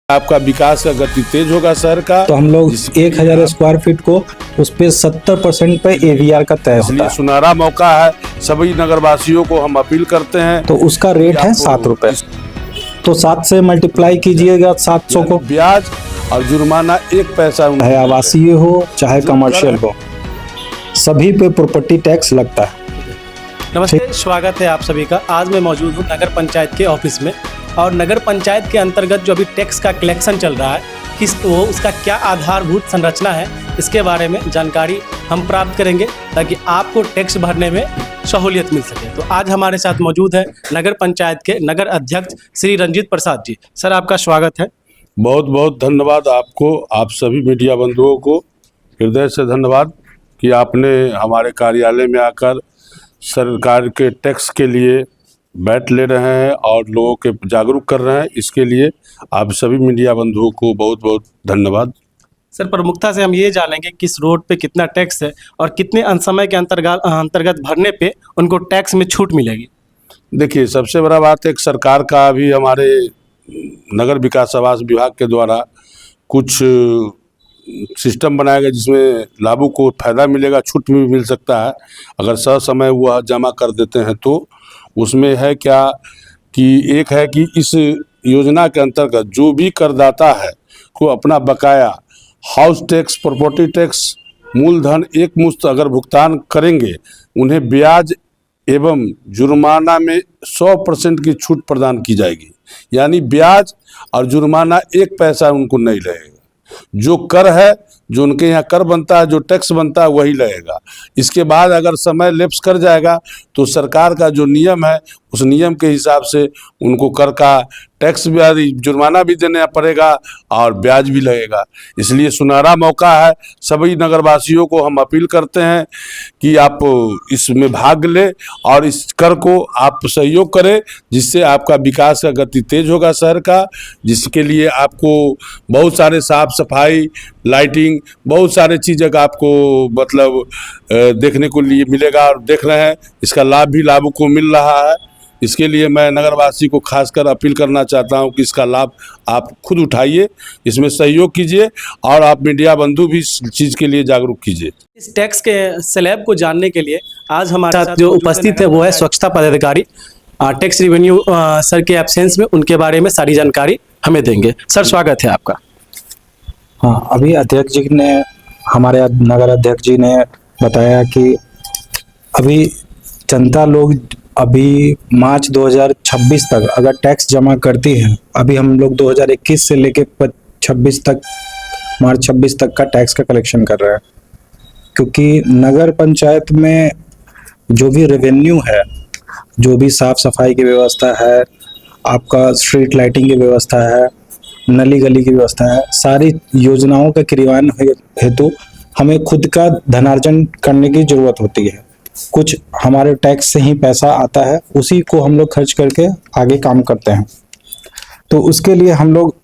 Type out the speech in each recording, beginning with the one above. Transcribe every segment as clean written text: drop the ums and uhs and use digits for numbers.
आपका विकास का गति तेज होगा शहर का। तो हम लोग 1000 स्क्वायर फीट को उस पे 70% पे AVR का तय होता है। सुनहरा मौका है, सभी नगरवासियों को हम अपील करते हैं। तो उसका रेट है 7 रुपए। तो 7 से मल्टीप्लाई कीजिएगा 700 को। ब्याज और जुर्माना 1 पैसा चाहे आवासीय हो चाहे कमर्शियल हो, सभी पे प्रॉपर्टी टैक्स लगता है। नमस्ते, स्वागत है आप सभी का। आज मैं मौजूद हूँ नगर पंचायत के ऑफिस में और नगर पंचायत के अंतर्गत जो अभी टैक्स का कलेक्शन चल रहा है, उसका क्या आधारभूत संरचना है, इसके बारे में जानकारी हम प्राप्त करेंगे ताकि आपको टैक्स भरने में सहूलियत मिल सके। तो आज हमारे साथ मौजूद है नगर पंचायत के नगर अध्यक्ष श्री रंजीत प्रसाद जी। सर, आपका स्वागत है। बहुत बहुत धन्यवाद आपको, आप सभी मीडिया बंधुओं को हृदय से धन्यवाद कि आपने हमारे कार्यालय में आकर सरकार के टैक्स के लिए बैठ ले रहे हैं और लोगों के जागरूक कर रहे हैं। इसके लिए आप सभी मीडिया बंधुओं को बहुत बहुत धन्यवाद। सर, प्रमुखता से हम ये जानेंगे किस रोड पे कितना टैक्स है और कितने समय के अंतर्गत भरने पे उनको टैक्स में छूट मिलेगी। देखिए, सबसे बड़ा बात है कि सरकार का अभी हमारे नगर विकास आवास विभाग के द्वारा कुछ सिस्टम बनाया गया जिसमें लाभुक को फायदा मिलेगा, छूट भी मिल सकता है अगर समय वह जमा कर देते हैं। तो उसमें है क्या कि एक है कि इस योजना के अंतर्गत जो भी करदाता है को अपना बकाया हाउस टैक्स, प्रॉपर्टी टैक्स, मूलधन एक मुश्त अगर भुगतान करेंगे, उन्हें ब्याज एवं जुर्माना में 100% की छूट प्रदान की जाएगी। यानी ब्याज और जुर्माना 1 पैसा उनको नहीं लगेगा। जो कर है, जो उनके यहाँ कर बनता है, जो टैक्स बनता है वही लगेगा। इसके बाद अगर समय लैप्स कर जाएगा तो सरकार का जो नियम है उस नियम के हिसाब से उनको कर का टैक्स भी, जुर्माना भी देना पड़ेगा और ब्याज भी लगेगा। इसलिए सुनहरा मौका है, सभी नगरवासियों को हम अपील करते हैं कि आप इसमें भाग लें और इस कर को आप सहयोग करें, जिससे आपका विकास का गति तेज होगा शहर का। जिसके लिए आपको बहुत सारे साफ सफाई, लाइटिंग, बहुत सारे चीज़ें का आपको मतलब देखने को लिए मिलेगा और देख रहे हैं। इसका लाभ भी लाभुक को मिल रहा है। इसके लिए मैं नगरवासी को खासकर अपील करना चाहता हूं कि इसका लाभ आप खुद उठाइए, इसमें सहयोग कीजिए और आप मीडिया बंधु भी इस चीज़ के लिए जागरूक कीजिए। इस टैक्स के स्लैब को जानने के लिए आज हमारे साथ जो उपस्थित है वो है स्वच्छता पदाधिकारी टैक्स रेवेन्यू सर के एब्सेंस में उनके बारे में सारी जानकारी हमें देंगे। सर, स्वागत है आपका। हाँ, अभी अध्यक्ष जी ने, हमारे नगर अध्यक्ष जी ने बताया कि अभी जनता लोग अभी मार्च 2026 तक अगर टैक्स जमा करती है, अभी हम लोग 2021 से लेके 26 तक, मार्च 26 तक का टैक्स का कलेक्शन कर रहे हैं। क्योंकि नगर पंचायत में जो भी रेवेन्यू है, जो भी साफ सफाई की व्यवस्था है, आपका स्ट्रीट लाइटिंग की व्यवस्था है, नली गली की व्यवस्था है, सारी योजनाओं के क्रियान्वयन हेतु हमें खुद का धनार्जन करने की जरूरत होती है। कुछ हमारे टैक्स से ही पैसा आता है, उसी को हम लोग खर्च करके आगे काम करते हैं। तो उसके लिए हम लोग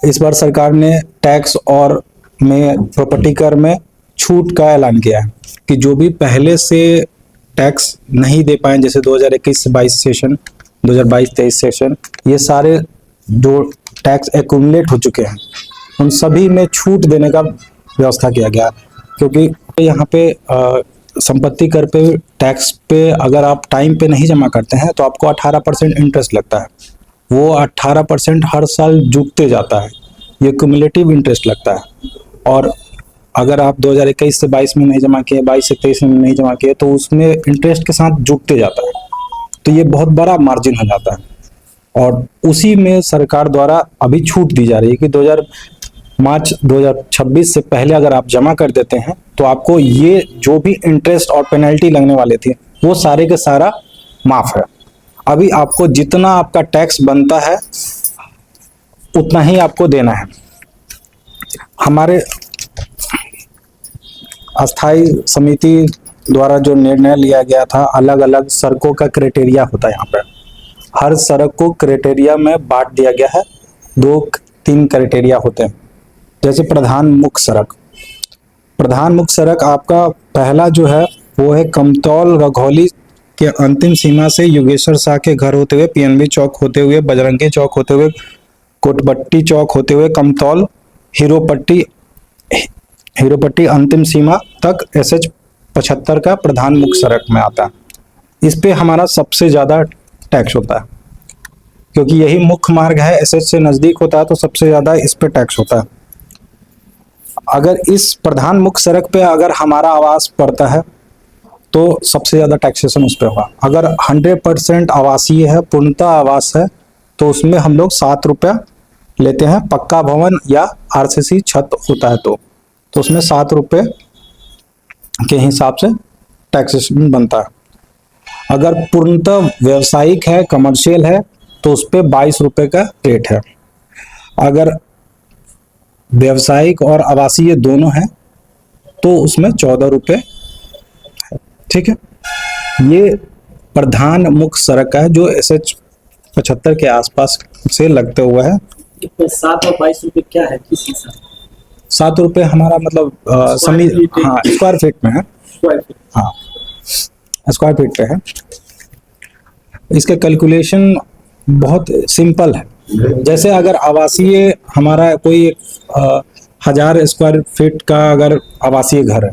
इस बार सरकार ने टैक्स और में प्रॉपर्टी कर में छूट का ऐलान किया है कि जो भी पहले से टैक्स नहीं दे पाए, जैसे 2021 से 22 सेशन, 2022-23 सेशन, ये सारे जो टैक्स एक्यूमुलेट हो चुके हैं उन सभी में छूट देने का व्यवस्था किया गया। क्योंकि यहाँ पे संपत्ति कर पे टैक्स पे अगर आप टाइम पे नहीं जमा करते हैं तो आपको 18% इंटरेस्ट लगता है। वो 18% हर साल जुटते जाता है, ये क्यूमुलेटिव इंटरेस्ट लगता है। और अगर आप 2021 से 22 में नहीं जमा किए, 22 से 23 में नहीं जमा किए, तो उसमें इंटरेस्ट के साथ जुटते जाता है। तो ये बहुत बड़ा मार्जिन हो जाता है और उसी में सरकार द्वारा अभी छूट दी जा रही है कि मार्च 2026 से पहले अगर आप जमा कर देते हैं तो आपको ये जो भी इंटरेस्ट और पेनल्टी लगने वाले थे वो सारे के सारा माफ है। अभी आपको जितना आपका टैक्स बनता है उतना ही आपको देना है। हमारे अस्थाई समिति द्वारा जो निर्णय लिया गया था, अलग अलग सड़कों का क्राइटेरिया होता है। यहाँ पर हर सड़क को क्राइटेरिया में बांट दिया गया है, 2-3 क्राइटेरिया होते हैं। जैसे प्रधान मुख्य सड़क आपका पहला जो है वो है कमतौल रघौली के अंतिम सीमा से योगेश्वर शाह के घर होते हुए, PNB चौक होते हुए, बजरंगी चौक होते हुए कोटपट्टी चौक होते हुए कमतौल हीरोपट्टी अंतिम सीमा तक SH 75 का प्रधान मुख्य सड़क में आता है। इस पे हमारा सबसे ज़्यादा टैक्स होता है, क्योंकि यही मुख्य मार्ग है, SH से नज़दीक होता है, तो सबसे ज़्यादा इस पे टैक्स होता है। अगर इस प्रधान मुख्य सड़क पे अगर हमारा आवास पड़ता है तो सबसे ज़्यादा टैक्सेशन उस पर होगा। अगर 100% आवासीय है, पूर्णतः आवास है, तो उसमें हम लोग 7 रुपया लेते हैं। पक्का भवन या RCC छत होता है तो उसमें 7 रुपये के हिसाब से टैक्सेशन बनता है। अगर पूर्णतः व्यावसायिक है, कमर्शियल है, तो उस पर 22 रुपये का रेट है। अगर व्यावसायिक और आवासीय दोनों हैं तो उसमें 14 रुपये है। ठीक है, ये प्रधान मुख्य सड़क है जो SH 75 के आसपास से लगते हुए है। 7 और 22 रुपये क्या है, किस हिसाब? 7 रुपये हमारा मतलब हाँ स्क्वायर फीट में है। हाँ स्क्वायर फीट पे है। इसका कैलकुलेशन बहुत सिंपल है। जैसे अगर आवासीय हमारा कोई 1000 स्क्वायर फीट का अगर आवासीय घर है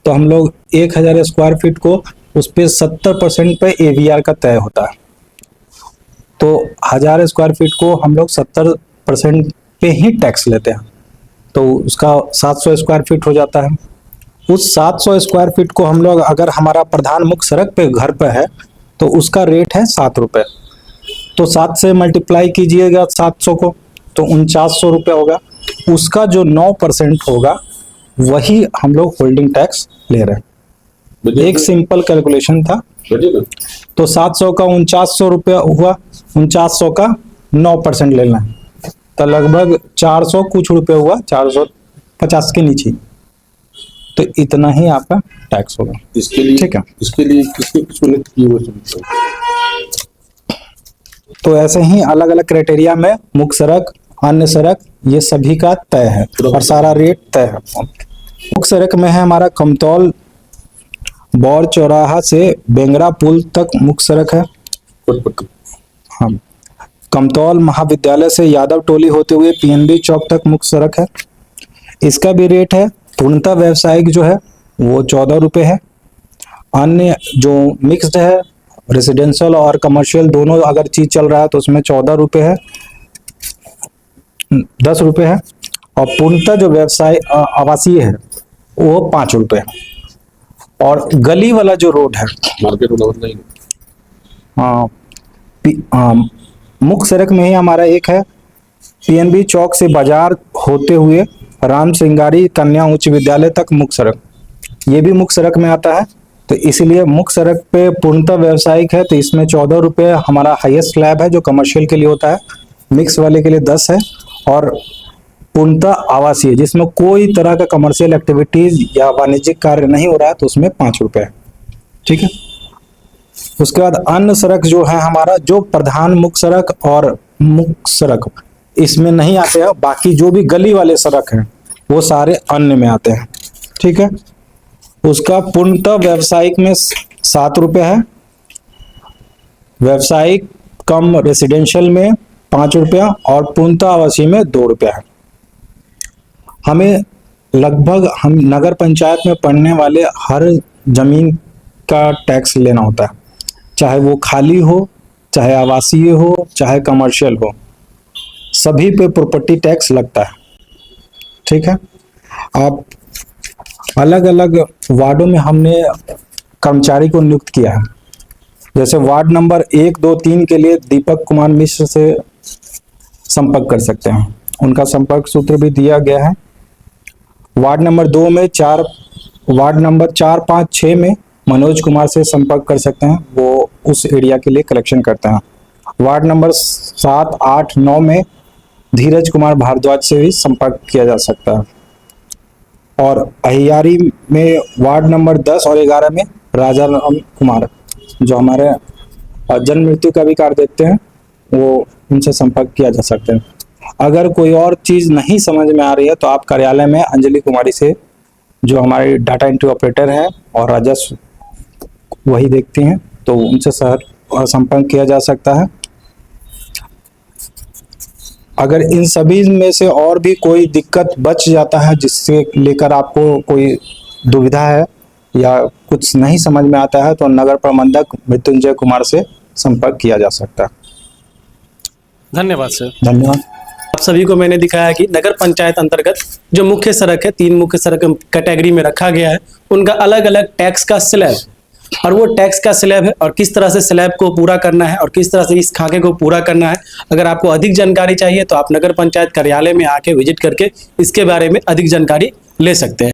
तो हम लोग 1000 स्क्वायर फीट को उस पर 70% पे AVR का तय होता है। तो 1000 स्क्वायर फीट को हम लोग 70% पे ही टैक्स लेते हैं, तो उसका 700 स्क्वायर फीट हो जाता है। उस 700 स्क्वायर फीट को हम लोग अगर हमारा प्रधान मुख्य सड़क पे घर पे है तो उसका रेट है 7 रुपये। तो 7 से मल्टीप्लाई कीजिएगा 700 को तो 4900 रुपये होगा। उसका जो 9% होगा वही हम लोग होल्डिंग टैक्स ले रहे हैं। एक सिंपल कैलकुलेशन था। तो 700 का 4900 रुपये हुआ, 4900 का 9% लेना है तो लगभग 400 कुछ रुपये हुआ, 450 के नीचे। तो इतना ही आपका टैक्स होगा। इसके लिए ठीक है, इसके लिए किसकी सुनिश्चित की हुई है? तो ऐसे ही अलग अलग क्राइटेरिया में मुख्य सड़क, अन्य सड़क, ये सभी का तय है और सारा रेट तय है। मुख्य सड़क में है हमारा कमतौल बौर चौराहा से बेंगरा पुल तक मुख्य सड़क है। हाँ, कमतौल महाविद्यालय से यादव टोली होते हुए PNB चौक तक मुख्य सड़क है। इसका भी रेट है। पूर्णतः व्यावसायिक जो है वो 14 रुपये है। अन्य जो मिक्स्ड है, रेसिडेंशियल और कमर्शियल दोनों अगर चीज चल रहा है तो उसमें 14 रुपये है, 10 रुपये है। और पूर्णतः जो व्यवसाय आवासीय है वो 5 रुपये है। और गली वाला जो रोड है मार्केट रोड नहीं, मुख्य सड़क में ही हमारा एक है PNB चौक से बाजार होते हुए राम श्रृंगारी कन्या उच्च विद्यालय तक मुख्य सड़क, ये भी मुख्य सड़क में आता है। तो इसलिए मुख्य सड़क पे पूर्णतः व्यावसायिक है तो इसमें 14 रुपये हमारा हाईएस्ट स्लैब है जो कमर्शियल के लिए होता है। मिक्स वाले के लिए 10 है। और पूर्णतः आवासीय जिसमें कोई तरह का कमर्शियल एक्टिविटीज या वाणिज्यिक कार्य नहीं हो रहा है तो उसमें 5 रुपये है। ठीक है, उसके बाद अन्य सड़क जो है हमारा, जो प्रधान मुख्य सड़क और मुख्य सड़क इसमें नहीं आते हैं, बाकी जो भी गली वाले सड़क हैं वो सारे अन्य में आते हैं। ठीक है, उसका पूर्णतः व्यावसायिक में 7 रुपये है, व्यावसायिक कम रेसिडेंशियल में 5 रुपया और पूर्णतः आवासीय में 2 रुपया है। हमें लगभग हम नगर पंचायत में पड़ने वाले हर जमीन का टैक्स लेना होता है, चाहे वो खाली हो, चाहे आवासीय हो, चाहे कमर्शियल हो, सभी पे प्रॉपर्टी टैक्स लगता है। ठीक है, आप अलग अलग वार्डों में हमने कर्मचारी को नियुक्त किया है। जैसे वार्ड नंबर 1, 2, 3 के लिए दीपक कुमार मिश्र से संपर्क कर सकते हैं, उनका संपर्क सूत्र भी दिया गया है। वार्ड नंबर 2 में वार्ड नंबर 4, 5, 6 में मनोज कुमार से संपर्क कर सकते हैं, वो उस एरिया के लिए कलेक्शन करते हैं। वार्ड नंबर 7, 8, 9 में धीरज कुमार भारद्वाज से भी संपर्क किया जा सकता है। और अहियारी में वार्ड नंबर 10 और 11 में राजा राम कुमार जो हमारे जन्म मृत्यु का भी कार्य देखते हैं, वो उनसे संपर्क किया जा सकता है। अगर कोई और चीज़ नहीं समझ में आ रही है तो आप कार्यालय में अंजलि कुमारी से, जो हमारी डाटा एंट्री ऑपरेटर है और राजस्व वही देखती हैं, तो उनसे संपर्क किया जा सकता है। अगर इन सभी में से और भी कोई दिक्कत बच जाता है जिससे लेकर आपको कोई दुविधा है या कुछ नहीं समझ में आता है, तो नगर प्रबंधक मृत्युंजय कुमार से संपर्क किया जा सकता है। धन्यवाद सर। धन्यवाद। आप सभी को मैंने दिखाया कि नगर पंचायत अंतर्गत जो मुख्य सड़क है, 3 मुख्य सड़क कैटेगरी में रखा गया है, उनका अलग अलग टैक्स का स्लैब, और वो टैक्स का स्लैब है और किस तरह से स्लैब को पूरा करना है और किस तरह से इस खाके को पूरा करना है। अगर आपको अधिक जानकारी चाहिए तो आप नगर पंचायत कार्यालय में आके विजिट करके इसके बारे में अधिक जानकारी ले सकते हैं।